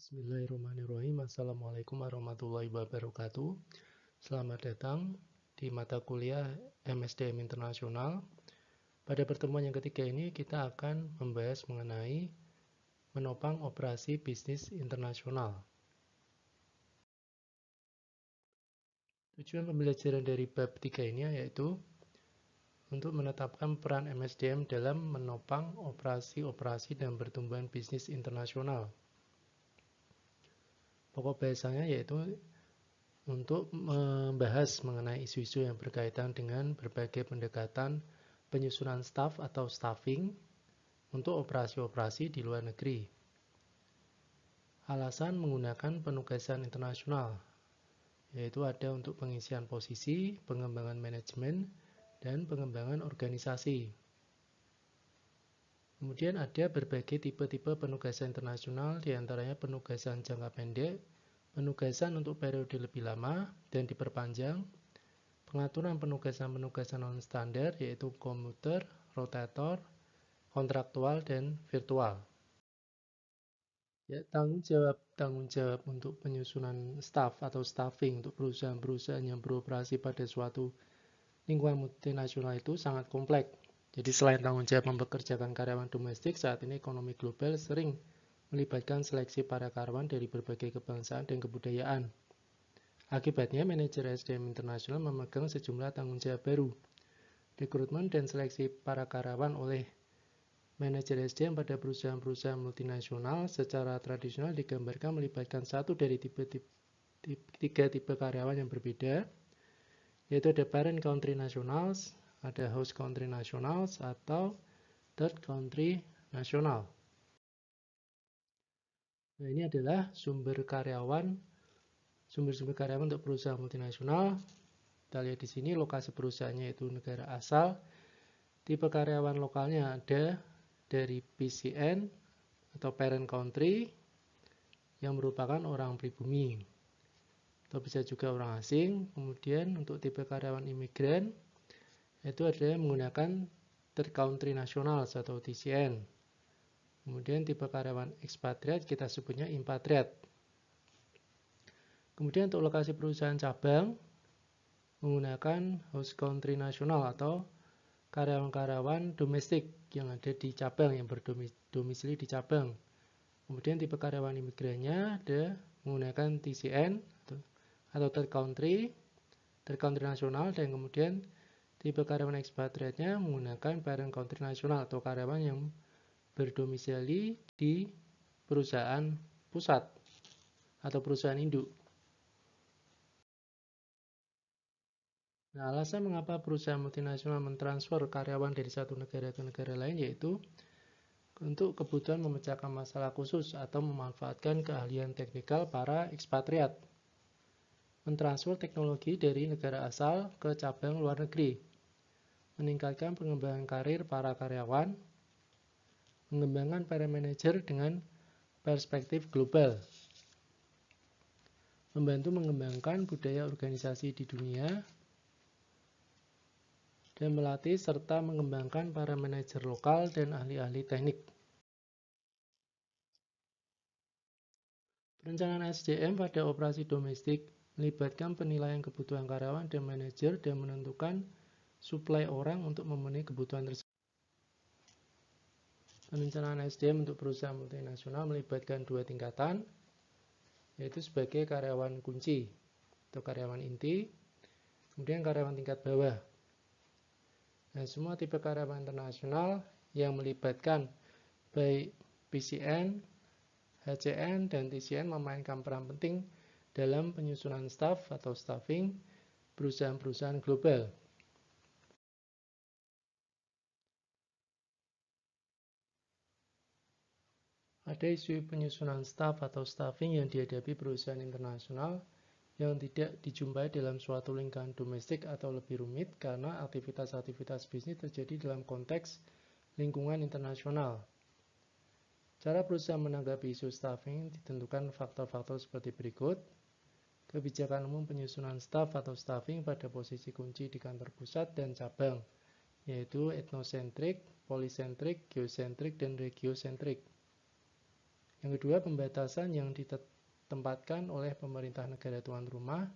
Bismillahirrahmanirrahim. Assalamualaikum warahmatullahi wabarakatuh. Selamat datang di mata kuliah MSDM Internasional. Pada pertemuan yang ketiga ini kita akan membahas mengenai menopang operasi bisnis internasional. Tujuan pembelajaran dari bab 3 ini yaitu untuk menetapkan peran MSDM dalam menopang operasi-operasi dan pertumbuhan bisnis internasional. Pokok bahasanya yaitu untuk membahas mengenai isu-isu yang berkaitan dengan berbagai pendekatan penyusunan staf atau staffing untuk operasi-operasi di luar negeri. Alasan menggunakan penugasan internasional, yaitu ada untuk pengisian posisi, pengembangan manajemen, dan pengembangan organisasi. Kemudian ada berbagai tipe-tipe penugasan internasional, diantaranya penugasan jangka pendek, penugasan untuk periode lebih lama dan diperpanjang, pengaturan penugasan-penugasan non-standar yaitu komuter, rotator, kontraktual, dan virtual. Ya, tanggung jawab untuk penyusunan staff atau staffing untuk perusahaan-perusahaan yang beroperasi pada suatu lingkungan multinasional itu sangat kompleks. Jadi selain tanggung jawab mempekerjakan karyawan domestik, saat ini ekonomi global sering melibatkan seleksi para karyawan dari berbagai kebangsaan dan kebudayaan. Akibatnya, manajer SDM internasional memegang sejumlah tanggung jawab baru. Rekrutmen dan seleksi para karyawan oleh manajer SDM pada perusahaan-perusahaan multinasional secara tradisional digambarkan melibatkan satu dari tiga tipe karyawan yang berbeda, yaitu ada parent country nationals, ada host country nationals, atau third country national. Nah, ini adalah sumber-sumber karyawan untuk perusahaan multinasional. Kita lihat di sini lokasi perusahaannya yaitu negara asal. Tipe karyawan lokalnya ada dari PCN atau parent country yang merupakan orang pribumi, atau bisa juga orang asing. Kemudian untuk tipe karyawan imigran itu ada menggunakan third country nationals atau TCN. Kemudian tipe karyawan ekspatriat kita sebutnya impatriat. Kemudian untuk lokasi perusahaan cabang menggunakan host country national atau karyawan-karyawan domestik yang ada di cabang, yang berdomisili di cabang. Kemudian tipe karyawan imigrannya ada menggunakan TCN atau third country nasional, dan kemudian tipe karyawan ekspatriatnya menggunakan parent country nasional atau karyawan yang berdomisili di perusahaan pusat atau perusahaan induk. Nah, alasan mengapa perusahaan multinasional mentransfer karyawan dari satu negara ke negara lain yaitu untuk kebutuhan memecahkan masalah khusus atau memanfaatkan keahlian teknikal para ekspatriat. Mentransfer teknologi dari negara asal ke cabang luar negeri. Meningkatkan pengembangan karir para karyawan. Mengembangkan para manajer dengan perspektif global. Membantu mengembangkan budaya organisasi di dunia. Dan melatih serta mengembangkan para manajer lokal dan ahli-ahli teknik. Perencanaan SDM pada operasi domestik melibatkan penilaian kebutuhan karyawan dan manajer dan menentukan suplai orang untuk memenuhi kebutuhan tersebut. Perencanaan SDM untuk perusahaan multinasional melibatkan dua tingkatan, yaitu sebagai karyawan kunci atau karyawan inti, kemudian karyawan tingkat bawah. Nah, semua tipe karyawan internasional yang melibatkan baik PCN, HCN, dan TCN memainkan peran penting dalam penyusunan staf atau staffing perusahaan-perusahaan global. Ada isu penyusunan staf atau staffing yang dihadapi perusahaan internasional yang tidak dijumpai dalam suatu lingkungan domestik atau lebih rumit karena aktivitas-aktivitas bisnis terjadi dalam konteks lingkungan internasional. Cara perusahaan menanggapi isu staffing ditentukan faktor-faktor seperti berikut. Kebijakan umum penyusunan staf atau staffing pada posisi kunci di kantor pusat dan cabang, yaitu etnosentrik, polisentrik, geosentrik, dan regiosentrik. Yang kedua, pembatasan yang ditempatkan oleh pemerintah negara tuan rumah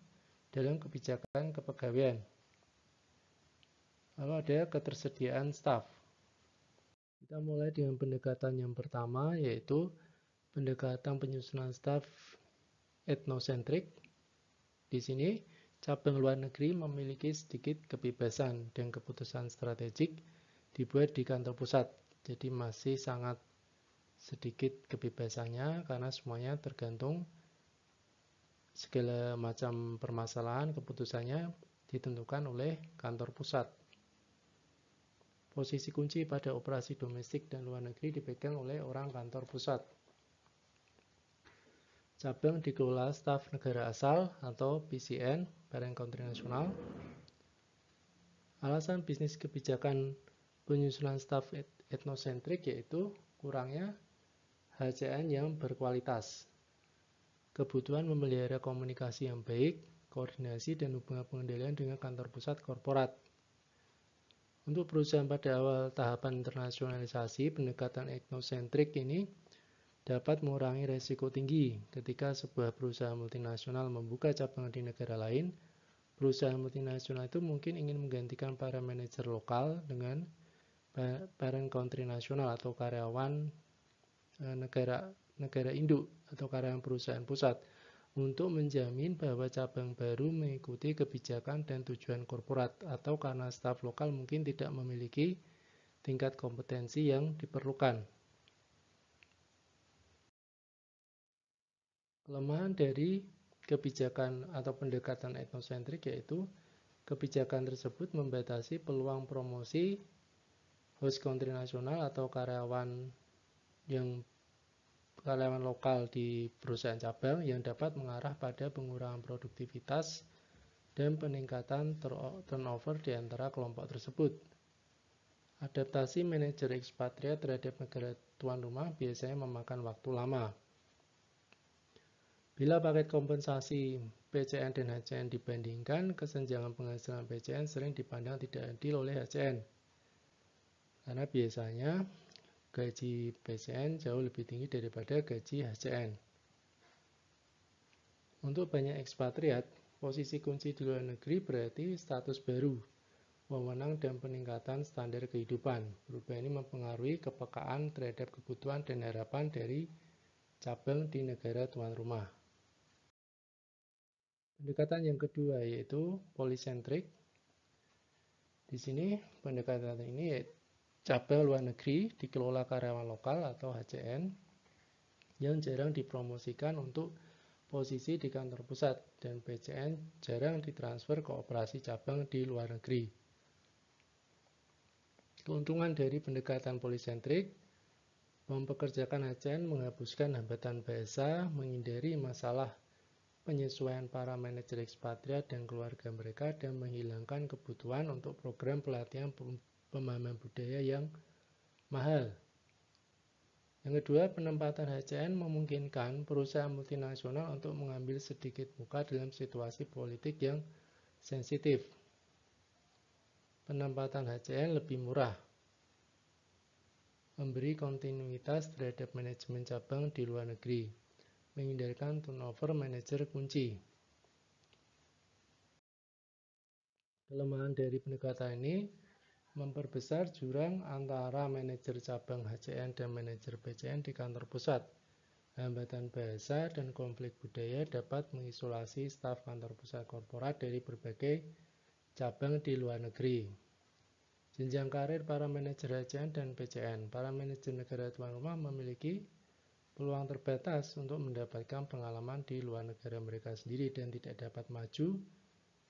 dalam kebijakan kepegawaian. Lalu ada ketersediaan staf. Kita mulai dengan pendekatan yang pertama, yaitu pendekatan penyusunan staf etnosentrik. Di sini, cabang luar negeri memiliki sedikit kebebasan dan keputusan strategik dibuat di kantor pusat. Jadi masih sangat sedikit kebebasannya karena semuanya tergantung segala macam permasalahan keputusannya ditentukan oleh kantor pusat. Posisi kunci pada operasi domestik dan luar negeri dipegang oleh orang kantor pusat. Cabang dikelola staf negara asal atau PCN, Parent Country National. Alasan bisnis kebijakan penyusunan staf etnosentrik yaitu kurangnya HCN yang berkualitas. Kebutuhan memelihara komunikasi yang baik, koordinasi dan hubungan pengendalian dengan kantor pusat korporat. Untuk perusahaan pada awal tahapan internasionalisasi, pendekatan etnosentrik ini dapat mengurangi resiko tinggi ketika sebuah perusahaan multinasional membuka cabang di negara lain. Perusahaan multinasional itu mungkin ingin menggantikan para manajer lokal dengan parent country nasional atau karyawan negara induk atau karyawan perusahaan pusat untuk menjamin bahwa cabang baru mengikuti kebijakan dan tujuan korporat atau karena staf lokal mungkin tidak memiliki tingkat kompetensi yang diperlukan. Kelemahan dari kebijakan atau pendekatan etnosentrik yaitu kebijakan tersebut membatasi peluang promosi host country nasional atau karyawan lokal di perusahaan cabang yang dapat mengarah pada pengurangan produktivitas dan peningkatan turnover di antara kelompok tersebut. Adaptasi manajer ekspatriat terhadap negara tuan rumah biasanya memakan waktu lama. Bila paket kompensasi PCN dan HCN dibandingkan, kesenjangan penghasilan PCN sering dipandang tidak adil oleh HCN. Karena biasanya gaji PCN jauh lebih tinggi daripada gaji HCN. Untuk banyak ekspatriat, posisi kunci di luar negeri berarti status baru, wewenang dan peningkatan standar kehidupan. Perubahan ini mempengaruhi kepekaan terhadap kebutuhan dan harapan dari cabang di negara tuan rumah. Pendekatan yang kedua yaitu polisentrik. Di sini pendekatan ini cabang luar negeri dikelola karyawan lokal atau HCN yang jarang dipromosikan untuk posisi di kantor pusat dan PCN jarang ditransfer ke operasi cabang di luar negeri. Keuntungan dari pendekatan polisentrik mempekerjakan HCN menghapuskan hambatan bahasa, menghindari masalah penyesuaian para manajer ekspatriat dan keluarga mereka dan menghilangkan kebutuhan untuk program pelatihan pemahaman budaya yang mahal. Yang kedua, penempatan HCN memungkinkan perusahaan multinasional untuk mengambil sedikit muka dalam situasi politik yang sensitif. Penempatan HCN lebih murah, memberi kontinuitas terhadap manajemen cabang di luar negeri, menghindarkan turnover manajer kunci. Kelemahan dari pendekatan ini memperbesar jurang antara manajer cabang HCN dan manajer PCN di kantor pusat. Hambatan bahasa dan konflik budaya dapat mengisolasi staf kantor pusat korporat dari berbagai cabang di luar negeri. Jenjang karir para manajer HCN dan PCN. Para manajer negara tuan rumah memiliki peluang terbatas untuk mendapatkan pengalaman di luar negara mereka sendiri dan tidak dapat maju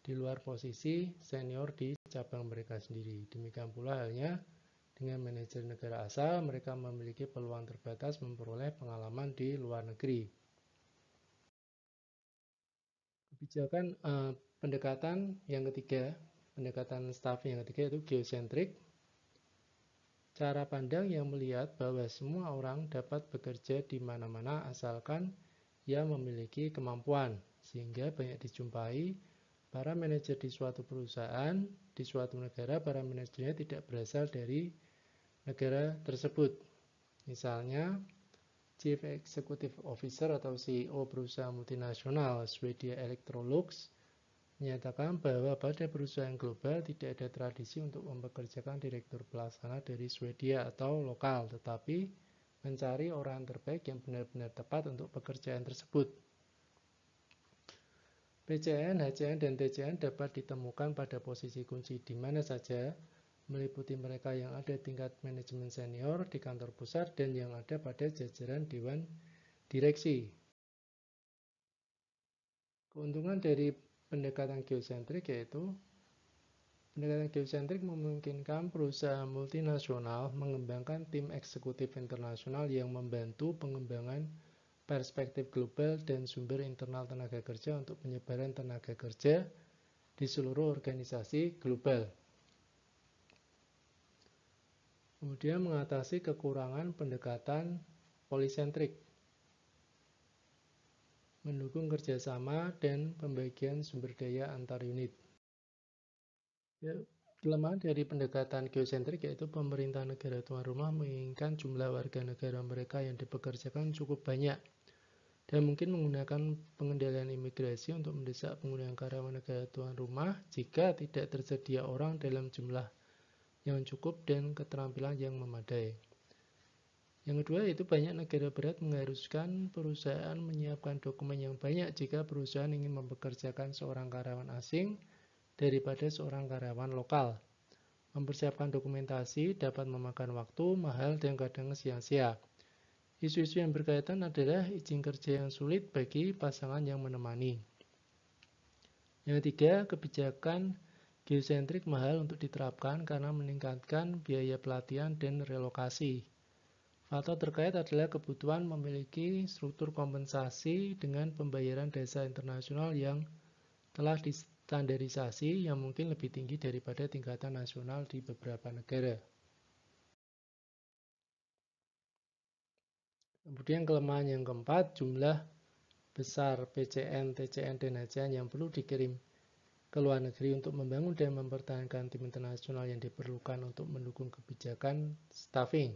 di luar posisi senior di cabang mereka sendiri. Demikian pula halnya dengan manajer negara asal, mereka memiliki peluang terbatas memperoleh pengalaman di luar negeri. Kebijakan pendekatan yang ketiga, pendekatan staf yang ketiga yaitu geosentrik. Cara pandang yang melihat bahwa semua orang dapat bekerja di mana-mana asalkan ia memiliki kemampuan, sehingga banyak dijumpai para manajer di suatu perusahaan, di suatu negara, para manajernya tidak berasal dari negara tersebut. Misalnya, Chief Executive Officer atau CEO perusahaan multinasional Swedia Electrolux menyatakan bahwa pada perusahaan global tidak ada tradisi untuk mempekerjakan direktur pelaksana dari Swedia atau lokal, tetapi mencari orang terbaik yang benar-benar tepat untuk pekerjaan tersebut. PCN, HCN, dan TCN dapat ditemukan pada posisi kunci di mana saja, meliputi mereka yang ada tingkat manajemen senior di kantor pusat dan yang ada pada jajaran dewan direksi. Keuntungan dari pendekatan geosentrik yaitu pendekatan geosentrik memungkinkan perusahaan multinasional mengembangkan tim eksekutif internasional yang membantu pengembangan perspektif global dan sumber internal tenaga kerja untuk penyebaran tenaga kerja di seluruh organisasi global. Kemudian mengatasi kekurangan pendekatan polisentrik, mendukung kerjasama dan pembagian sumber daya antar unit. Kelemahan dari pendekatan geosentrik yaitu pemerintah negara tuan rumah menginginkan jumlah warga negara mereka yang dipekerjakan cukup banyak dan mungkin menggunakan pengendalian imigrasi untuk mendesak penggunaan karyawan negara tuan rumah jika tidak tersedia orang dalam jumlah yang cukup dan keterampilan yang memadai. Yang kedua, yaitu banyak negara barat mengharuskan perusahaan menyiapkan dokumen yang banyak jika perusahaan ingin mempekerjakan seorang karyawan asing daripada seorang karyawan lokal. Mempersiapkan dokumentasi dapat memakan waktu, mahal, dan kadang sia-sia. Isu-isu yang berkaitan adalah izin kerja yang sulit bagi pasangan yang menemani. Yang ketiga, kebijakan geosentrik mahal untuk diterapkan karena meningkatkan biaya pelatihan dan relokasi. Faktor terkait adalah kebutuhan memiliki struktur kompensasi dengan pembayaran dasar internasional yang telah distandarisasi yang mungkin lebih tinggi daripada tingkatan nasional di beberapa negara. Kemudian kelemahan yang keempat, jumlah besar PCN, TCN, dan HCN yang perlu dikirim ke luar negeri untuk membangun dan mempertahankan tim internasional yang diperlukan untuk mendukung kebijakan staffing.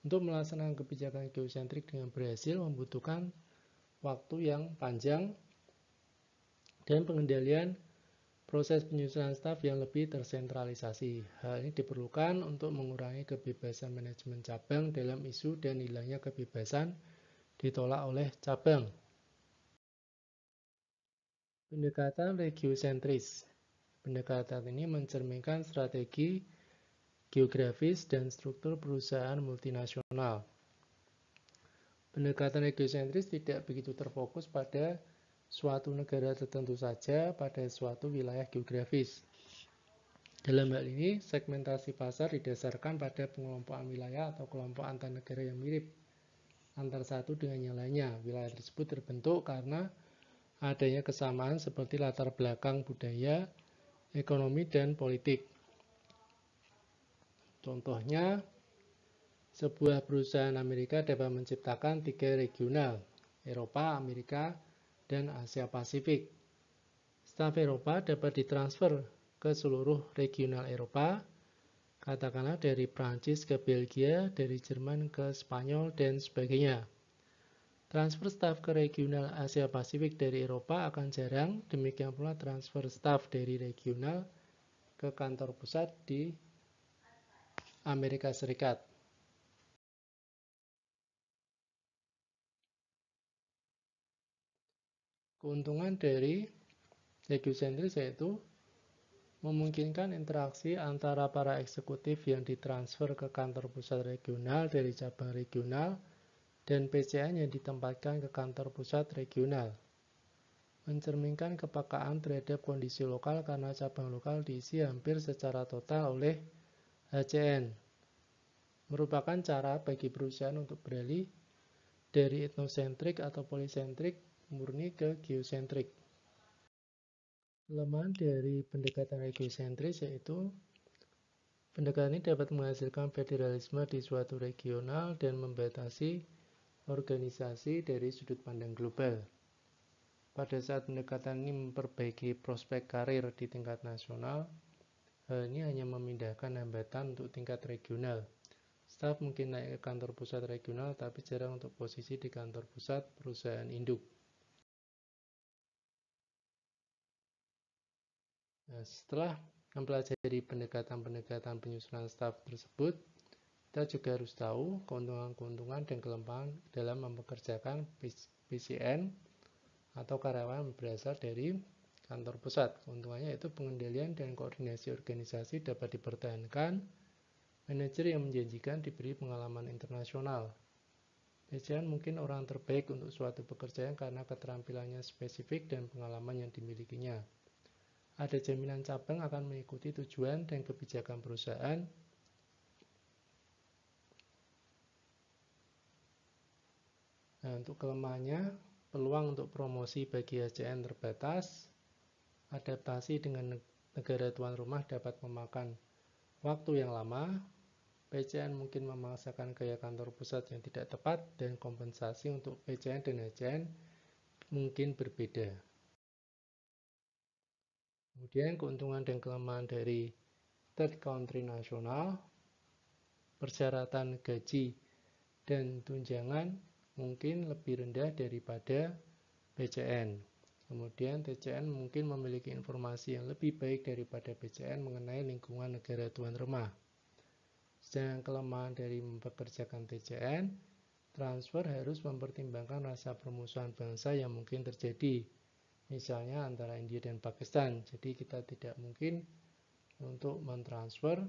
Untuk melaksanakan kebijakan geosentrik dengan berhasil membutuhkan waktu yang panjang dan pengendalian proses penyusunan staf yang lebih tersentralisasi. Hal ini diperlukan untuk mengurangi kebebasan manajemen cabang dalam isu dan hilangnya kebebasan ditolak oleh cabang. Pendekatan regiosentris. Pendekatan ini mencerminkan strategi geografis dan struktur perusahaan multinasional. Pendekatan regiosentris tidak begitu terfokus pada suatu negara tertentu saja pada suatu wilayah geografis. Dalam hal ini, segmentasi pasar didasarkan pada pengelompokan wilayah atau kelompok antar negara yang mirip antar satu dengan yang lainnya. Wilayah tersebut terbentuk karena adanya kesamaan seperti latar belakang budaya, ekonomi, dan politik. Contohnya, sebuah perusahaan Amerika dapat menciptakan 3 regional, Eropa, Amerika, dan Asia Pasifik. Staf Eropa dapat ditransfer ke seluruh regional Eropa, katakanlah dari Prancis ke Belgia, dari Jerman ke Spanyol, dan sebagainya. Transfer staf ke regional Asia Pasifik dari Eropa akan jarang, demikian pula transfer staf dari regional ke kantor pusat di Amerika Serikat. Keuntungan dari geosentris yaitu memungkinkan interaksi antara para eksekutif yang ditransfer ke kantor pusat regional dari cabang regional dan PCN yang ditempatkan ke kantor pusat regional. Mencerminkan kepekaan terhadap kondisi lokal karena cabang lokal diisi hampir secara total oleh HCN. Merupakan cara bagi perusahaan untuk beralih dari etnosentrik atau polisentrik murni ke geosentrik. Kelemahan dari pendekatan geosentris yaitu pendekatan ini dapat menghasilkan federalisme di suatu regional dan membatasi organisasi dari sudut pandang global. Pada saat pendekatan ini memperbaiki prospek karir di tingkat nasional, hal ini hanya memindahkan hambatan untuk tingkat regional, Staf mungkin naik ke kantor pusat regional, tapi jarang untuk posisi di kantor pusat perusahaan induk. Nah, setelah mempelajari pendekatan-pendekatan penyusunan staf tersebut, kita juga harus tahu keuntungan-keuntungan dan kelemahan dalam mempekerjakan PCN atau karyawan berasal dari kantor pusat. Keuntungannya yaitu pengendalian dan koordinasi organisasi dapat dipertahankan, manajer yang menjanjikan diberi pengalaman internasional. PCN mungkin orang terbaik untuk suatu pekerjaan karena keterampilannya spesifik dan pengalaman yang dimilikinya. Ada jaminan cabang akan mengikuti tujuan dan kebijakan perusahaan. Nah, untuk kelemahannya, peluang untuk promosi bagi HCN terbatas. Adaptasi dengan negara tuan rumah dapat memakan waktu yang lama. PCN mungkin memaksakan gaya kantor pusat yang tidak tepat, dan kompensasi untuk PCN dan HCN mungkin berbeda. Kemudian keuntungan dan kelemahan dari third country nasional, persyaratan gaji dan tunjangan mungkin lebih rendah daripada PCN. Kemudian TCN mungkin memiliki informasi yang lebih baik daripada PCN mengenai lingkungan negara tuan rumah. Sedangkan kelemahan dari mempekerjakan TCN, transfer harus mempertimbangkan rasa permusuhan bangsa yang mungkin terjadi, misalnya antara India dan Pakistan. Jadi kita tidak mungkin untuk mentransfer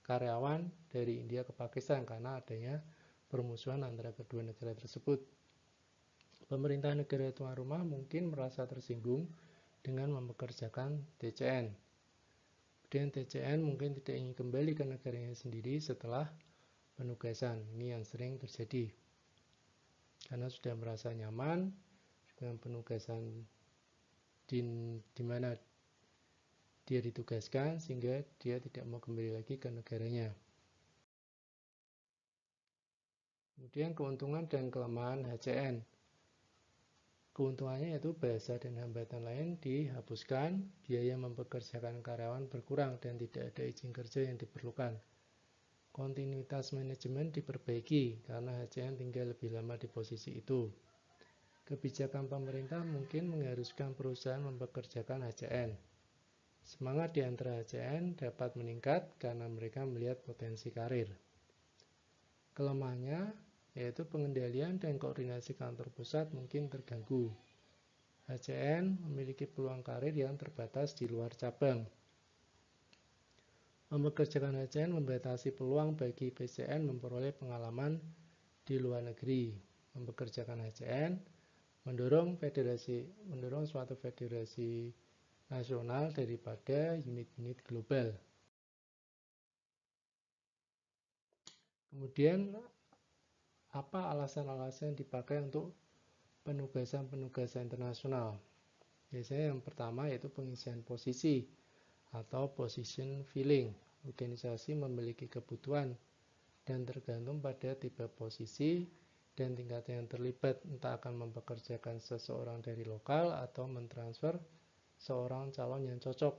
karyawan dari India ke Pakistan karena adanya permusuhan antara kedua negara tersebut. Pemerintah negara tuan rumah mungkin merasa tersinggung dengan mempekerjakan TCN. Dan TCN mungkin tidak ingin kembali ke negaranya sendiri setelah penugasan. Ini yang sering terjadi. Karena sudah merasa nyaman dengan penugasan di mana dia ditugaskan, sehingga dia tidak mau kembali lagi ke negaranya. Kemudian keuntungan dan kelemahan HCN. Keuntungannya yaitu bahasa dan hambatan lain dihapuskan, biaya mempekerjakan karyawan berkurang dan tidak ada izin kerja yang diperlukan. Kontinuitas manajemen diperbaiki karena HCN tinggal lebih lama di posisi itu. Kebijakan pemerintah mungkin mengharuskan perusahaan mempekerjakan HCN. Semangat di antara HCN dapat meningkat karena mereka melihat potensi karir. Kelemahannya yaitu pengendalian dan koordinasi kantor pusat mungkin terganggu. HCN memiliki peluang karir yang terbatas di luar cabang. Mempekerjakan HCN membatasi peluang bagi PCN memperoleh pengalaman di luar negeri. Mempekerjakan HCN mendorong suatu federasi nasional daripada unit-unit global. Kemudian, apa alasan-alasan yang dipakai untuk penugasan-penugasan internasional? Biasanya yang pertama yaitu pengisian posisi atau position filling. Organisasi memiliki kebutuhan dan tergantung pada tipe posisi dan tingkat yang terlibat, entah akan mempekerjakan seseorang dari lokal atau mentransfer seorang calon yang cocok.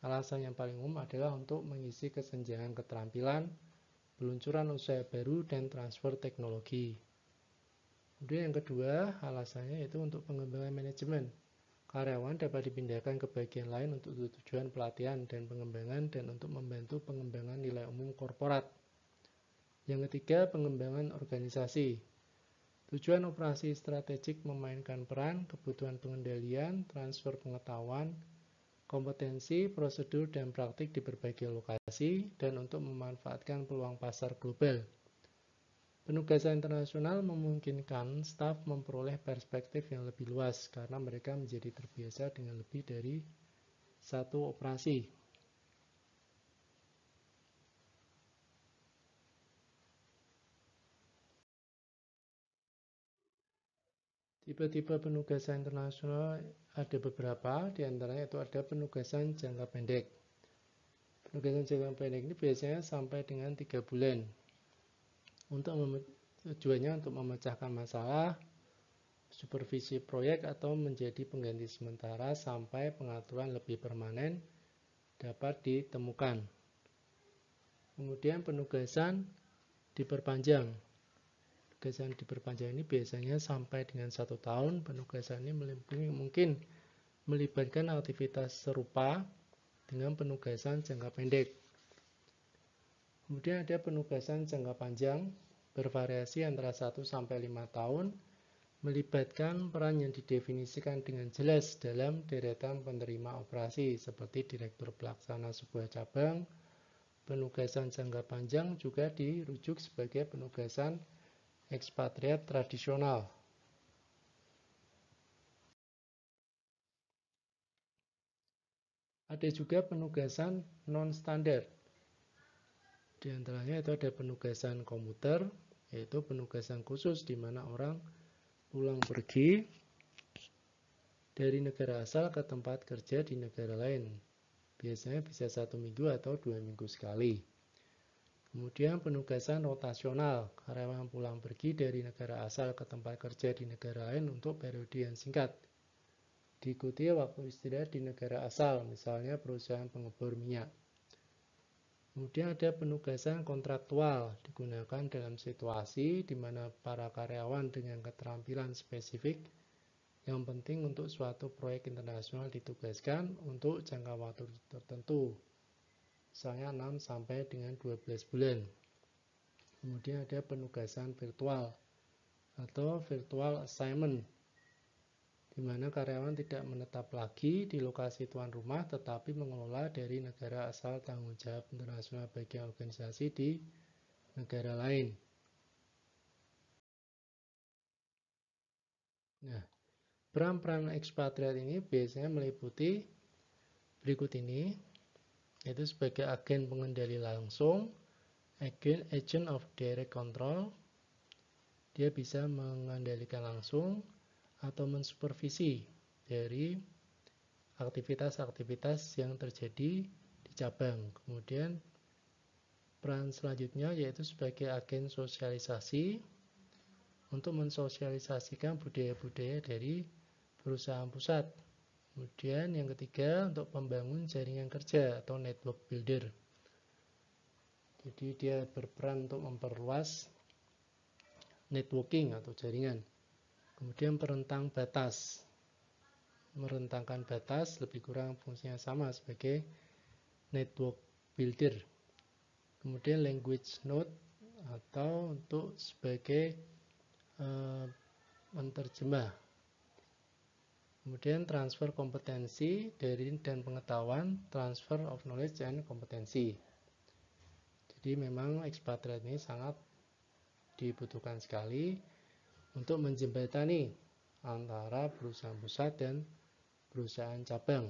Alasan yang paling umum adalah untuk mengisi kesenjangan keterampilan, peluncuran usaha baru, dan transfer teknologi. Kemudian yang kedua, alasannya yaitu untuk pengembangan manajemen. Karyawan dapat dipindahkan ke bagian lain untuk tujuan pelatihan dan pengembangan dan untuk membantu pengembangan nilai umum korporat. Yang ketiga, pengembangan organisasi. Tujuan operasi strategik memainkan peran, kebutuhan pengendalian, transfer pengetahuan, kompetensi, prosedur, dan praktik di berbagai lokasi, dan untuk memanfaatkan peluang pasar global. Penugasan internasional memungkinkan staf memperoleh perspektif yang lebih luas karena mereka menjadi terbiasa dengan lebih dari satu operasi. Tipe-tipe penugasan internasional ada beberapa, diantaranya itu ada penugasan jangka pendek. Penugasan jangka pendek ini biasanya sampai dengan 3 bulan. Tujuannya untuk memecahkan masalah, supervisi proyek, atau menjadi pengganti sementara sampai pengaturan lebih permanen dapat ditemukan. Kemudian penugasan diperpanjang. Penugasan diperpanjang ini biasanya sampai dengan 1 tahun. Penugasan ini mungkin melibatkan aktivitas serupa dengan penugasan jangka pendek. Kemudian ada penugasan jangka panjang, bervariasi antara 1 sampai 5 tahun, melibatkan peran yang didefinisikan dengan jelas dalam deretan penerima operasi, seperti direktur pelaksana sebuah cabang. Penugasan jangka panjang juga dirujuk sebagai penugasan ekspatriat tradisional. Ada juga penugasan non-standar. Di antaranya itu ada penugasan komuter, yaitu penugasan khusus di mana orang pulang pergi dari negara asal ke tempat kerja di negara lain. Biasanya bisa 1 minggu atau 2 minggu sekali. Kemudian penugasan rotasional, karyawan pulang pergi dari negara asal ke tempat kerja di negara lain untuk periode yang singkat. Diikuti waktu istirahat di negara asal, misalnya perusahaan pengebor minyak. Kemudian ada penugasan kontraktual, digunakan dalam situasi di mana para karyawan dengan keterampilan spesifik yang penting untuk suatu proyek internasional ditugaskan untuk jangka waktu tertentu, misalnya 6 sampai dengan 12 bulan. Kemudian ada penugasan virtual atau virtual assignment, di mana karyawan tidak menetap lagi di lokasi tuan rumah tetapi mengelola dari negara asal tanggung jawab internasional bagi organisasi di negara lain. Nah, peran-peran ekspatriat ini biasanya meliputi berikut ini, yaitu sebagai agen pengendali langsung, agent of direct control. Dia bisa mengendalikan langsung atau mensupervisi dari aktivitas-aktivitas yang terjadi di cabang. Kemudian peran selanjutnya yaitu sebagai agen sosialisasi untuk mensosialisasikan budaya-budaya dari perusahaan pusat. Kemudian yang ketiga untuk membangun jaringan kerja atau network builder. Jadi dia berperan untuk memperluas networking atau jaringan. Kemudian perentang batas. Merentangkan batas lebih kurang fungsinya sama sebagai network builder. Kemudian language node atau untuk sebagai menerjemah. Kemudian transfer kompetensi dan pengetahuan, transfer of knowledge and kompetensi. Jadi memang ekspatriat ini sangat dibutuhkan sekali untuk menjembatani antara perusahaan pusat dan perusahaan cabang.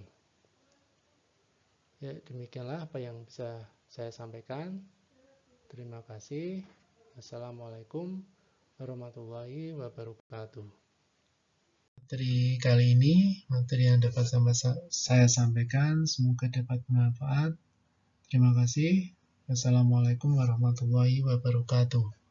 Ya, demikianlah apa yang bisa saya sampaikan. Terima kasih. Assalamualaikum warahmatullahi wabarakatuh. Materi kali ini, materi yang dapat saya sampaikan, semoga dapat bermanfaat. Terima kasih. Wassalamualaikum warahmatullahi wabarakatuh.